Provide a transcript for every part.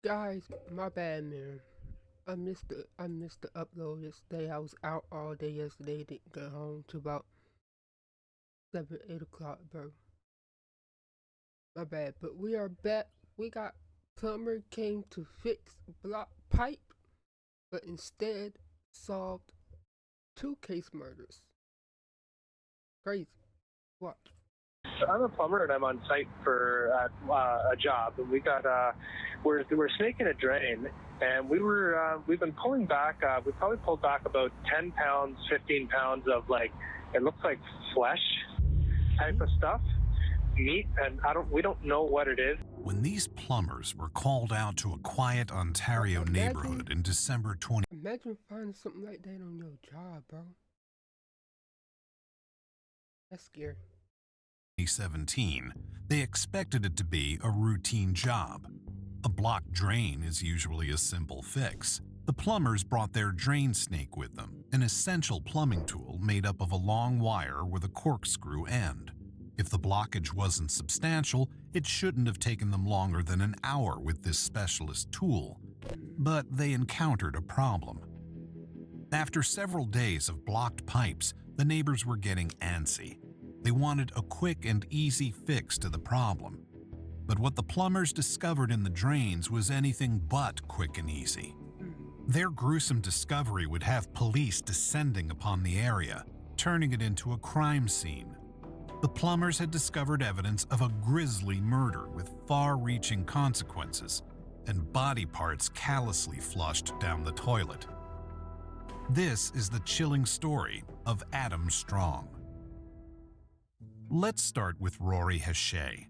Guys, my bad, man. I missed the upload yesterday. I was out all day yesterday. Didn't get home till about 7, 8 o'clock, bro. My bad. But we are back. We got plumber came to fix block pipe, but instead solved two case murders. Crazy. What? I'm a plumber and I'm on site for a job. And we got we're snaking a drain, and we've been pulling back. We probably pulled back about 10 pounds, 15 pounds of like it looks like flesh type of stuff, meat, and we don't know what it is. When these plumbers were called out to a quiet Ontario neighborhood in December Imagine finding something like that on your job, bro. That's scary. 2017, they expected it to be a routine job. A blocked drain is usually a simple fix. The plumbers brought their drain snake with them, an essential plumbing tool made up of a long wire with a corkscrew end. If the blockage wasn't substantial, it shouldn't have taken them longer than an hour with this specialist tool. But they encountered a problem. After several days of blocked pipes, the neighbors were getting antsy. They wanted a quick and easy fix to the problem. But what the plumbers discovered in the drains was anything but quick and easy. Their gruesome discovery would have police descending upon the area, turning it into a crime scene. The plumbers had discovered evidence of a grisly murder with far-reaching consequences, and body parts callously flushed down the toilet. This is the chilling story of Adam Strong. Let's start with Rory Hachey.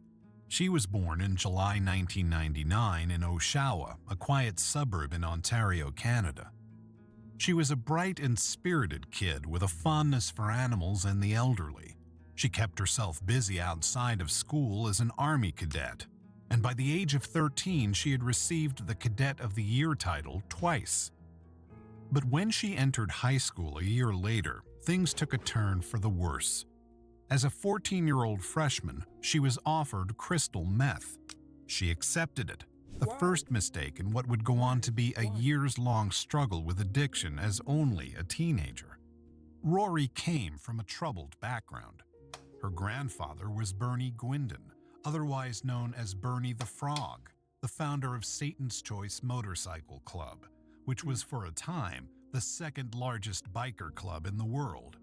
She was born in July 1999 in Oshawa, a quiet suburb in Ontario, Canada. She was a bright and spirited kid with a fondness for animals and the elderly. She kept herself busy outside of school as an Army cadet, and by the age of 13 she had received the Cadet of the Year title twice. But when she entered high school a year later, things took a turn for the worse. As a 14-year-old freshman, she was offered crystal meth. She accepted it, the first mistake in what would go on to be a years-long struggle with addiction as only a teenager. Rory came from a troubled background. Her grandfather was Bernie Gwindon, otherwise known as Bernie the Frog, the founder of Satan's Choice Motorcycle Club, which was for a time the second largest biker club in the world.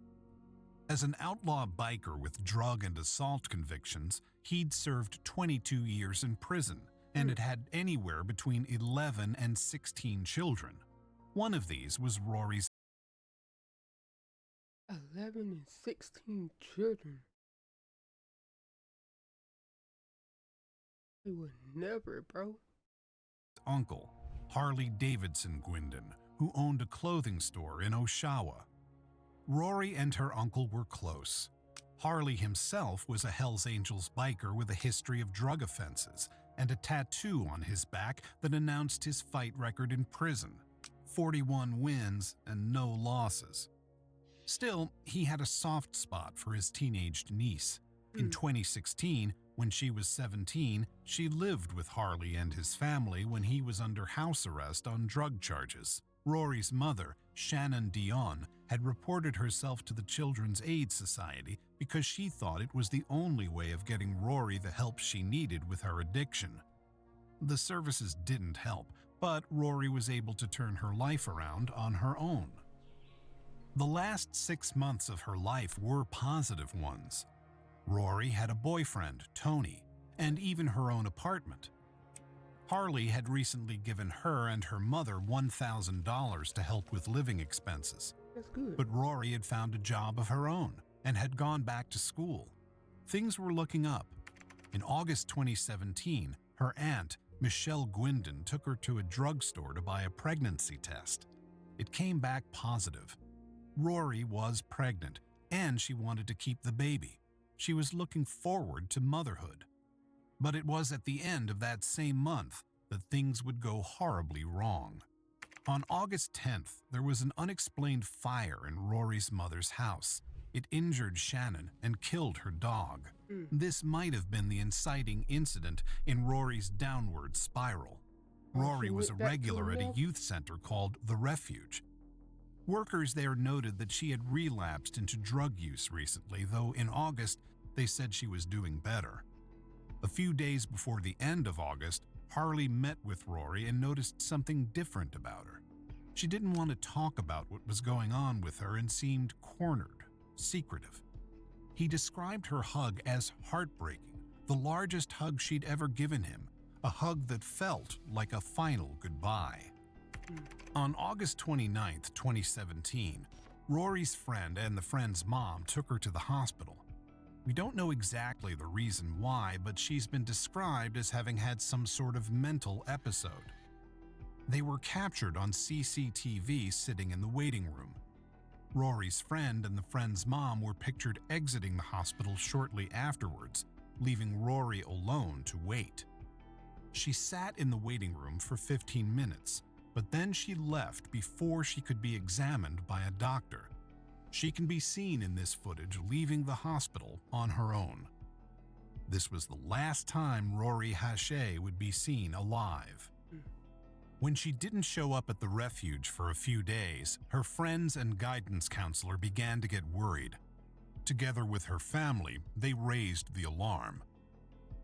As an outlaw biker with drug and assault convictions, he'd served 22 years in prison and had had anywhere between 11 and 16 children. One of these was Rory's 11 and 16 children. They would never, bro. uncle, Harley Davidson Gwindon, who owned a clothing store in Oshawa. Rory and her uncle were close. Harley himself was a Hells Angels biker with a history of drug offenses and a tattoo on his back that announced his fight record in prison: 41 wins and no losses. Still, he had a soft spot for his teenaged niece. In 2016, when she was 17, she lived with Harley and his family when he was under house arrest on drug charges. Rory's mother, Shannon Dion, had reported herself to the Children's Aid Society because she thought it was the only way of getting Rory the help she needed with her addiction. The services didn't help, but Rory was able to turn her life around on her own. The last 6 months of her life were positive ones. Rory had a boyfriend, Tony, and even her own apartment. Harley had recently given her and her mother $1,000 to help with living expenses. That's good. But Rory had found a job of her own and had gone back to school. Things were looking up. In August 2017, her aunt, Michelle Gwindon, took her to a drugstore to buy a pregnancy test. It came back positive. Rory was pregnant, and she wanted to keep the baby. She was looking forward to motherhood. But it was at the end of that same month that things would go horribly wrong. On August 10th, there was an unexplained fire in Rory's mother's house. It injured Shannon and killed her dog. This might have been the inciting incident in Rory's downward spiral. Rory was a went back to regular her at a mouth? youth center called The Refuge. Workers there noted that she had relapsed into drug use recently, though in August they said she was doing better. A few days before the end of August, Harley met with Rory and noticed something different about her. She didn't want to talk about what was going on with her and seemed cornered, secretive. He described her hug as heartbreaking, the largest hug she'd ever given him, a hug that felt like a final goodbye. On August 29, 2017, Rory's friend and the friend's mom took her to the hospital. We don't know exactly the reason why, but she's been described as having had some sort of mental episode. They were captured on CCTV sitting in the waiting room. Rory's friend and the friend's mom were pictured exiting the hospital shortly afterwards, leaving Rory alone to wait. She sat in the waiting room for 15 minutes, but then she left before she could be examined by a doctor. She can be seen in this footage leaving the hospital on her own. This was the last time Rory Hache would be seen alive. When she didn't show up at the refuge for a few days, her friends and guidance counselor began to get worried. Together with her family, they raised the alarm.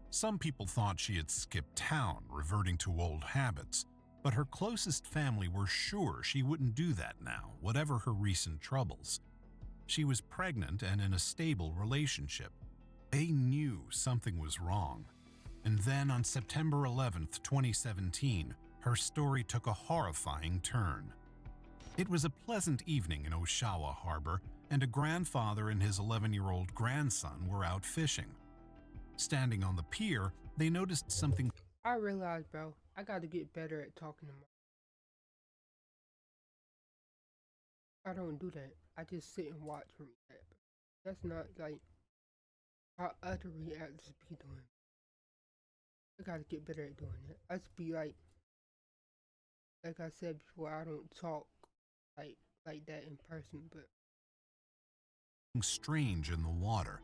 Some people thought she had skipped town, reverting to old habits, but her closest family were sure she wouldn't do that now, whatever her recent troubles. She was pregnant and in a stable relationship. They knew something was wrong. And then on September 11, 2017, her story took a horrifying turn. It was a pleasant evening in Oshawa Harbor, and a grandfather and his 11-year-old grandson were out fishing. Standing on the pier, they noticed something. I realized, bro, I got to get better at talking to my. I don't do that. I just sit and watch from that. That's not like how other reactors be doing. I gotta get better at doing that. I just be like I said before, I don't talk like that in person, but Strange in the water.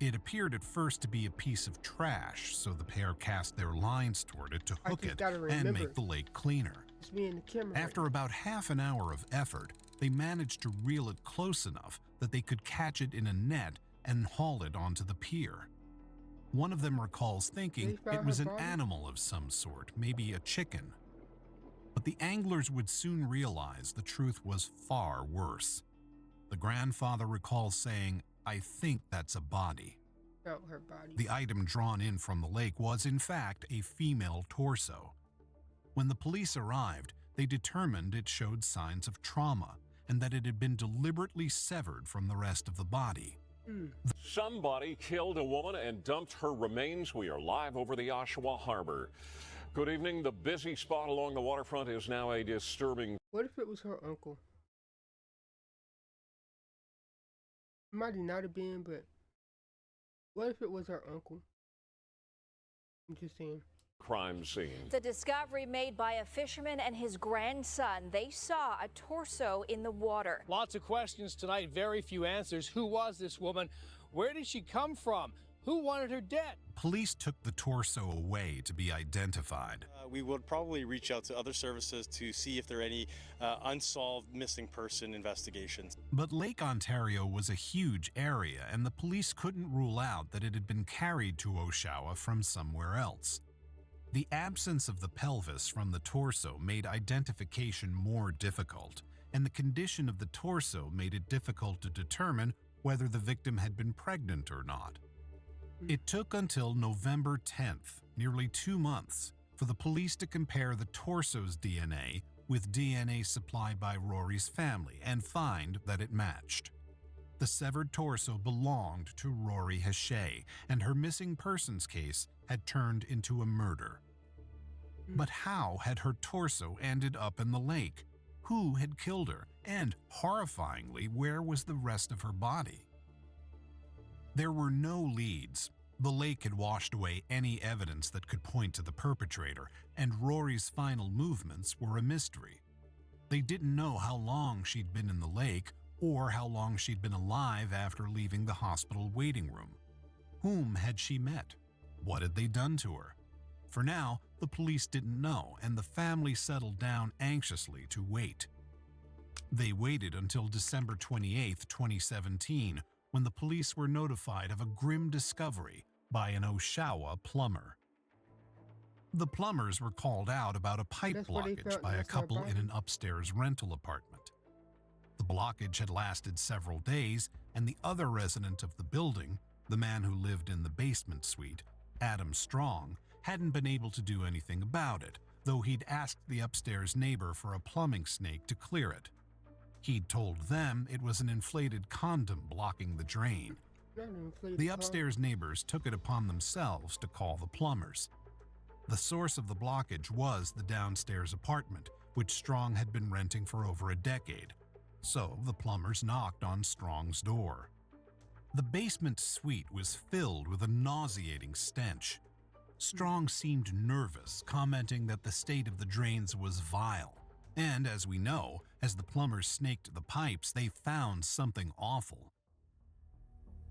It appeared at first to be a piece of trash, so the pair cast their lines toward it to hook it and make the lake cleaner. It's me and the camera. After about half an hour of effort, they managed to reel it close enough that they could catch it in a net and haul it onto the pier. One of them recalls thinking it was an animal of some sort, maybe a chicken. But the anglers would soon realize the truth was far worse. The grandfather recalls saying, "I think that's a body." Not her body. The item drawn in from the lake was, in fact, a female torso. When the police arrived, they determined it showed signs of trauma and that it had been deliberately severed from the rest of the body. Somebody killed a woman and dumped her remains. We are live over the Oshawa Harbor. Good evening. The busy spot along the waterfront is now a disturbing. What if it was her uncle? It might not have been, but what if it was her uncle? I'm just saying. Crime scene. The discovery made by a fisherman and his grandson. They saw a torso in the water. Lots of questions tonight, very few answers. Who was this woman? Where did she come from? Who wanted her dead? Police took the torso away to be identified. We would probably reach out to other services to see if there are any unsolved missing person investigations. But Lake Ontario was a huge area, and the police couldn't rule out that it had been carried to Oshawa from somewhere else. The absence of the pelvis from the torso made identification more difficult, and the condition of the torso made it difficult to determine whether the victim had been pregnant or not. It took until November 10th, nearly 2 months, for the police to compare the torso's DNA with DNA supplied by Rory's family and find that it matched. The severed torso belonged to Rory Hache, and her missing persons case had turned into a murder. But how had her torso ended up in the lake? Who had killed her? And, horrifyingly, where was the rest of her body? There were no leads. The lake had washed away any evidence that could point to the perpetrator, and Rory's final movements were a mystery. They didn't know how long she'd been in the lake or how long she'd been alive after leaving the hospital waiting room. Whom had she met? What had they done to her? For now, the police didn't know, and the family settled down anxiously to wait. They waited until December 28, 2017, when the police were notified of a grim discovery by an Oshawa plumber. The plumbers were called out about a pipe That's where they blockage found by a that's her couple in body? an upstairs rental apartment. The blockage had lasted several days, and the other resident of the building, the man who lived in the basement suite, Adam Strong, hadn't been able to do anything about it, though he'd asked the upstairs neighbor for a plumbing snake to clear it. He'd told them it was an inflated condom blocking the drain. Not an inflated The car. upstairs neighbors took it upon themselves to call the plumbers. The source of the blockage was the downstairs apartment, which Strong had been renting for over a decade. So the plumbers knocked on Strong's door. The basement suite was filled with a nauseating stench. Strong seemed nervous, commenting that the state of the drains was vile. And as we know, as the plumbers snaked the pipes, they found something awful.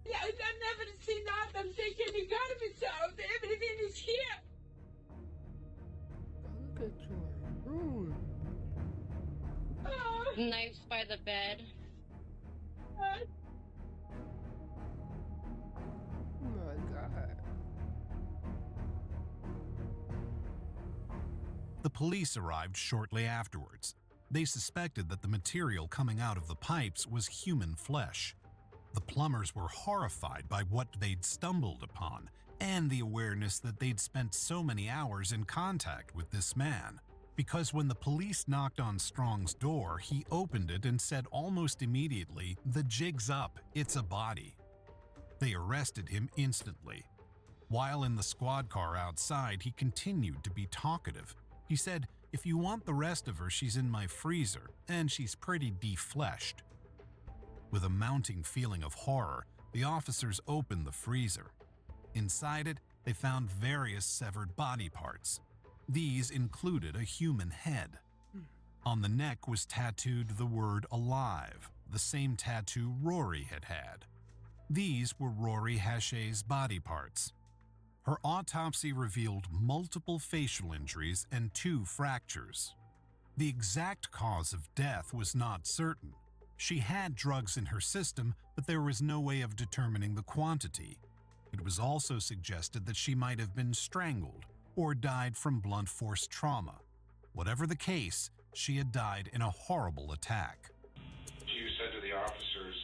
Yeah, I've never seen that. I'm thinking you gotta be solved. Everything is here. Look at your room. Oh, Knives by the bed. God. Oh my God. The police arrived shortly afterwards. They suspected that the material coming out of the pipes was human flesh. The plumbers were horrified by what they'd stumbled upon and the awareness that they'd spent so many hours in contact with this man. Because when the police knocked on Strong's door, he opened it and said almost immediately, "The jig's up, it's a body." They arrested him instantly. While in the squad car outside, he continued to be talkative. He said, "If you want the rest of her, she's in my freezer, and she's pretty defleshed." With a mounting feeling of horror, the officers opened the freezer. Inside it, they found various severed body parts. These included a human head. On the neck was tattooed the word "alive," the same tattoo Rory had had. These were Rory Hachey's body parts. Her autopsy revealed multiple facial injuries and 2 fractures. The exact cause of death was not certain. She had drugs in her system, but there was no way of determining the quantity. It was also suggested that she might have been strangled or died from blunt force trauma. Whatever the case, she had died in a horrible attack. You said to the officers,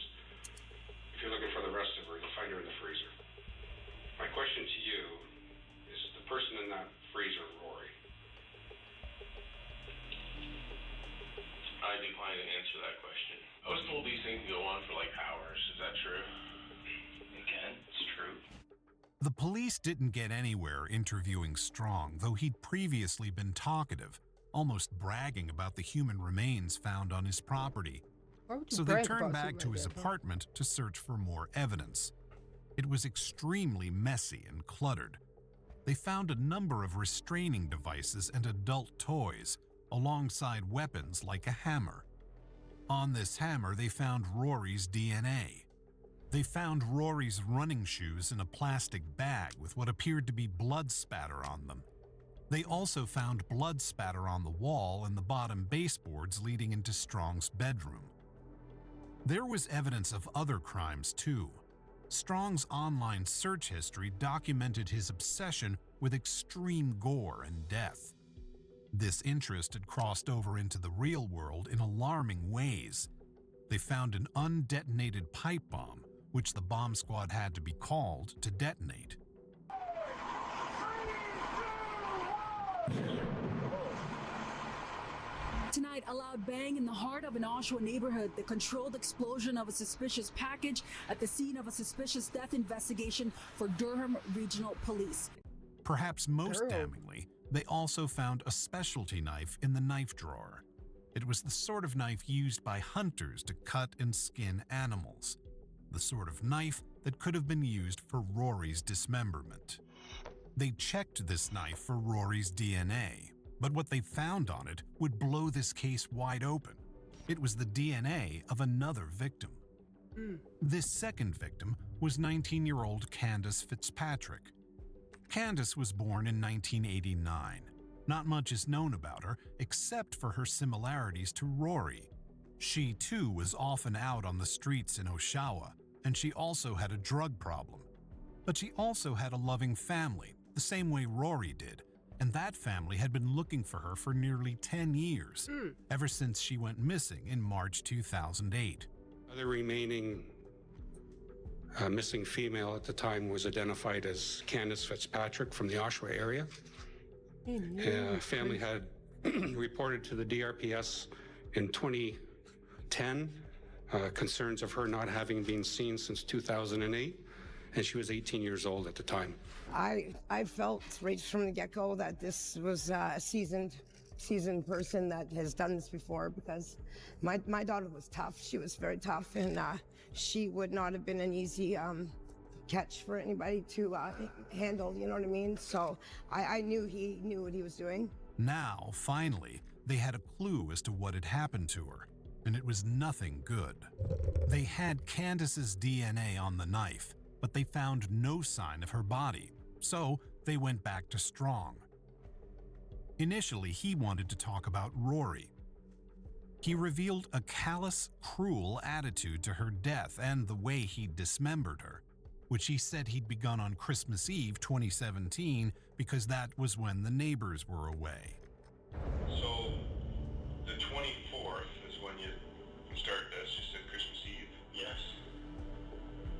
if you're looking for the rest of her, you'll find her in the freezer. My question to you is the person in that freezer, Rory? I decline to answer that question. I was told these things go on for like hours. Is that true? It can. It's true. The police didn't get anywhere interviewing Strong, though he'd previously been talkative, almost bragging about the human remains found on his property. Why would you So they brag turned about back something to like his that, huh? apartment to search for more evidence. It was extremely messy and cluttered. They found a number of restraining devices and adult toys, alongside weapons like a hammer. On this hammer, they found Rory's DNA. They found Rory's running shoes in a plastic bag with what appeared to be blood spatter on them. They also found blood spatter on the wall and the bottom baseboards leading into Strong's bedroom. There was evidence of other crimes too. Strong's online search history documented his obsession with extreme gore and death. This interest had crossed over into the real world in alarming ways. They found an undetonated pipe bomb, which the bomb squad had to be called to detonate. Tonight, a loud bang in the heart of an Oshawa neighborhood, the controlled explosion of a suspicious package at the scene of a suspicious death investigation for Durham Regional Police. Perhaps most damningly, they also found a specialty knife in the knife drawer. It was the sort of knife used by hunters to cut and skin animals. The sort of knife that could have been used for Rory's dismemberment. They checked this knife for Rory's DNA, but what they found on it would blow this case wide open. It was the DNA of another victim. This second victim was 19-year-old Candace Fitzpatrick. Candace was born in 1989. Not much is known about her except for her similarities to Rory. She too was often out on the streets in Oshawa, and she also had a drug problem. But she also had a loving family, the same way Rory did, and that family had been looking for her for nearly 10 years, ever since she went missing in March 2008. The remaining missing female at the time was identified as Candace Fitzpatrick from the Oshawa area. Family had reported to the DRPS in 2010 concerns of her not having been seen since 2008, and she was 18 years old at the time. I felt right from the get-go that this was a seasoned person that has done this before, because my daughter was tough. She was very tough, and she would not have been an easy catch for anybody to handle, you know what I mean? So I knew he knew what he was doing. Now, finally, they had a clue as to what had happened to her, and it was nothing good. They had Candace's DNA on the knife, but they found no sign of her body, so they went back to Strong. Initially, he wanted to talk about Rory. He revealed a callous, cruel attitude to her death and the way he'd dismembered her, which he said he'd begun on Christmas Eve 2017 because that was when the neighbors were away. So, the 24th is when you start this. You said Christmas Eve? Yes.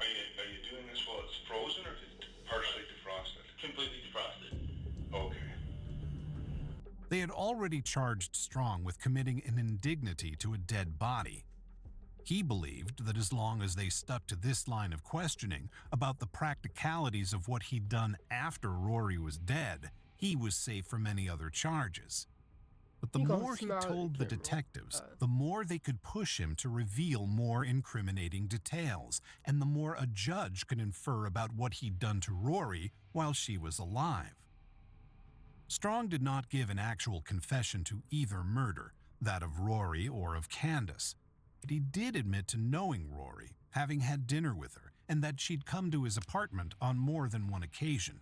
Are you doing this while it's frozen, or is it partially defrosted? Completely defrosted. Okay. They had already charged Strong with committing an indignity to a dead body. He believed that as long as they stuck to this line of questioning about the practicalities of what he'd done after Rory was dead, he was safe from any other charges. But the more he told the detectives, the more they could push him to reveal more incriminating details, and the more a judge could infer about what he'd done to Rory while she was alive. Strong did not give an actual confession to either murder, that of Rory or of Candace, but he did admit to knowing Rory, having had dinner with her, and that she'd come to his apartment on more than one occasion.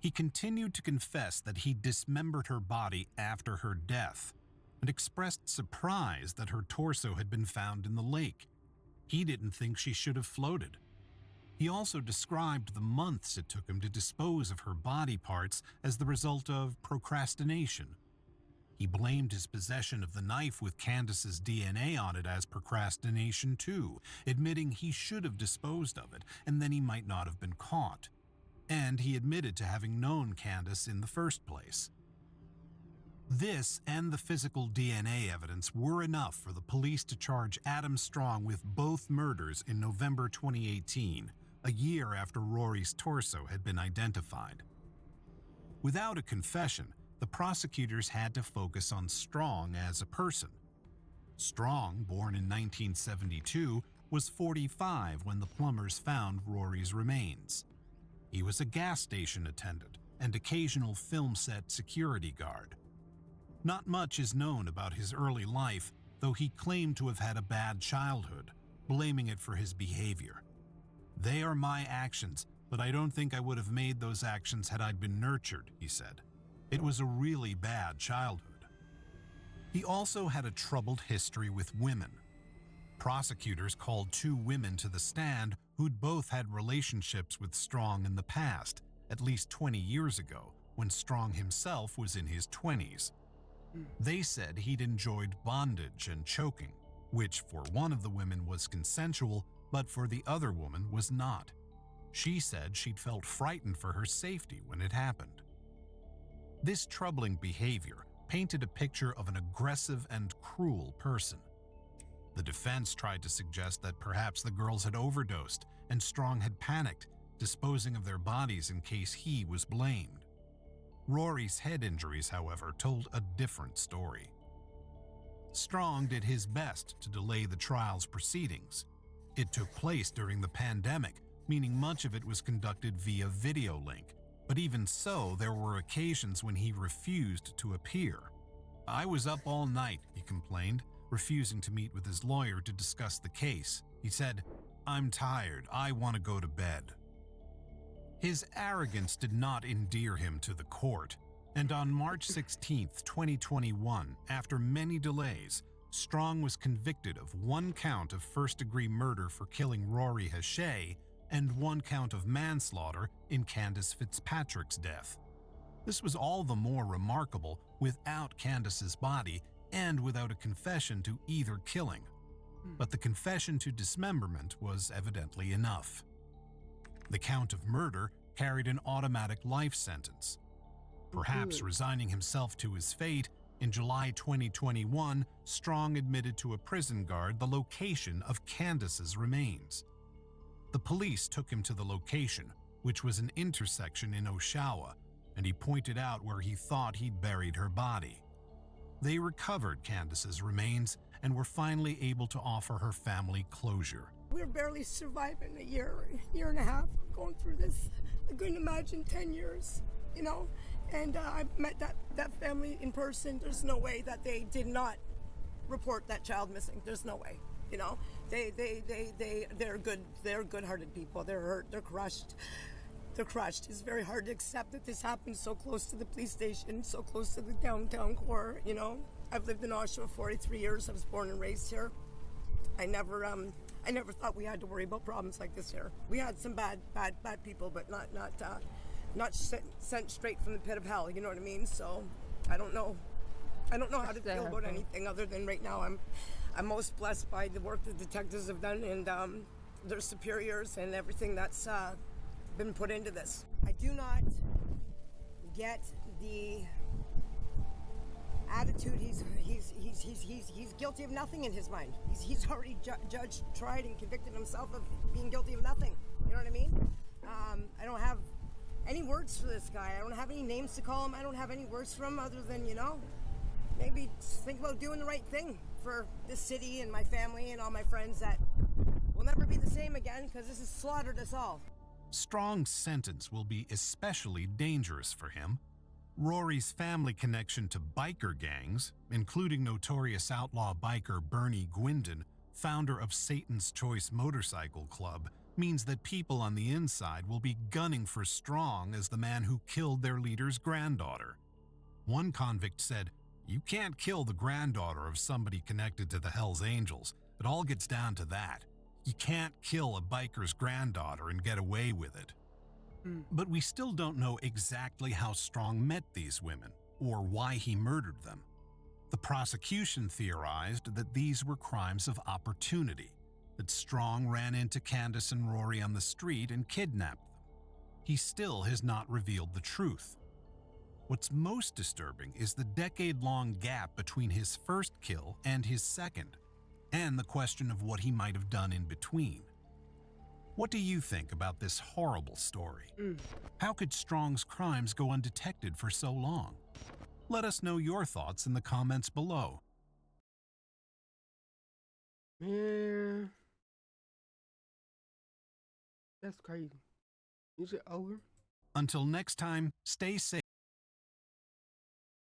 He continued to confess that he dismembered her body after her death, and expressed surprise that her torso had been found in the lake. He didn't think she should have floated. He also described the months it took him to dispose of her body parts as the result of procrastination. He blamed his possession of the knife with Candace's DNA on it as procrastination too, admitting he should have disposed of it and then he might not have been caught. And he admitted to having known Candace in the first place. This and the physical DNA evidence were enough for the police to charge Adam Strong with both murders in November 2018, a year after Rory's torso had been identified. Without a confession, the prosecutors had to focus on Strong as a person. Strong, born in 1972, was 45 when the plumbers found Rory's remains. He was a gas station attendant and occasional film set security guard. Not much is known about his early life, though he claimed to have had a bad childhood, blaming it for his behavior. "They are my actions, but I don't think I would have made those actions had I been nurtured," he said. "It was a really bad childhood." He also had a troubled history with women. Prosecutors called 2 women to the stand who'd both had relationships with Strong in the past, at least 20 years ago, when Strong himself was in his 20s. They said he'd enjoyed bondage and choking, which for one of the women was consensual, but for the other woman was not. She said she'd felt frightened for her safety when it happened. This troubling behavior painted a picture of an aggressive and cruel person. The defense tried to suggest that perhaps the girls had overdosed and Strong had panicked, disposing of their bodies in case he was blamed. Rory's head injuries, however, told a different story. Strong did his best to delay the trial's proceedings. It took place during the pandemic, meaning much of it was conducted via video link, but even so, there were occasions when he refused to appear. "I was up all night," he complained, refusing to meet with his lawyer to discuss the case. He said, "I'm tired, I want to go to bed." His arrogance did not endear him to the court. And on March 16, 2021, after many delays, Strong was convicted of 1 count of first-degree murder for killing Rory Hachey and 1 count of manslaughter in Candace Fitzpatrick's death. This was all the more remarkable without Candace's body and without a confession to either killing. But the confession to dismemberment was evidently enough. The count of murder carried an automatic life sentence. Perhaps resigning himself to his fate, in July 2021, Strong admitted to a prison guard the location of Candace's remains. The police took him to the location, which was an intersection in Oshawa, and he pointed out where he thought he'd buried her body. They recovered Candace's remains and were finally able to offer her family closure. We're barely surviving a year and a half going through this. I couldn't imagine 10 years, you know? And I met that family in person. There's no way that they did not report that child missing. There's no way, you know? They're good-hearted people. They're hurt, they're crushed. They're crushed. It's very hard to accept that this happened so close to the police station, so close to the downtown core, you know? I've lived in Oshawa 43 years. I was born and raised here. I never thought we had to worry about problems like this here. We had some bad people, but not sent straight from the pit of hell, you know what I mean? So I don't know how to feel about anything other than right now I'm most blessed by the work the detectives have done and their superiors and everything that's been put into this. I do not get the attitude. He's guilty of nothing in his mind. He's already judged, tried, and convicted himself of being guilty of nothing. You know what I mean? I don't have any words for this guy. I don't have any names to call him. I don't have any words for him other than, you know, maybe think about doing the right thing for this city and my family and all my friends that will never be the same again because this has slaughtered us all. Strong's sentence will be especially dangerous for him. Rory's family connection to biker gangs, including notorious outlaw biker Bernie Gwindon, founder of Satan's Choice Motorcycle Club, means that people on the inside will be gunning for Strong as the man who killed their leader's granddaughter. One convict said, "You can't kill the granddaughter of somebody connected to the Hells Angels. It all gets down to that. You can't kill a biker's granddaughter and get away with it." But we still don't know exactly how Strong met these women or why he murdered them. The prosecution theorized that these were crimes of opportunity, that Strong ran into Candace and Rory on the street and kidnapped them. He still has not revealed the truth. What's most disturbing is the decade-long gap between his first kill and his second, and the question of what he might have done in between. What do you think about this horrible story? How could Strong's crimes go undetected for so long? Let us know your thoughts in the comments below. Man, that's crazy. Is it over? Until next time, stay safe.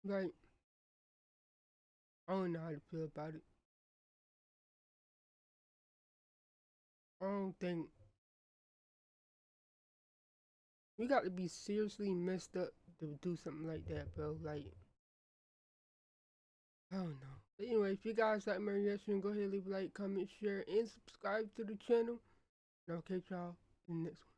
Like, I don't know how to feel about it. I don't think you got to be seriously messed up to do something like that, bro. Like, I don't know. But anyway, if you guys like my reaction, go ahead and leave a like, comment, share, and subscribe to the channel. And I'll catch y'all in the next one.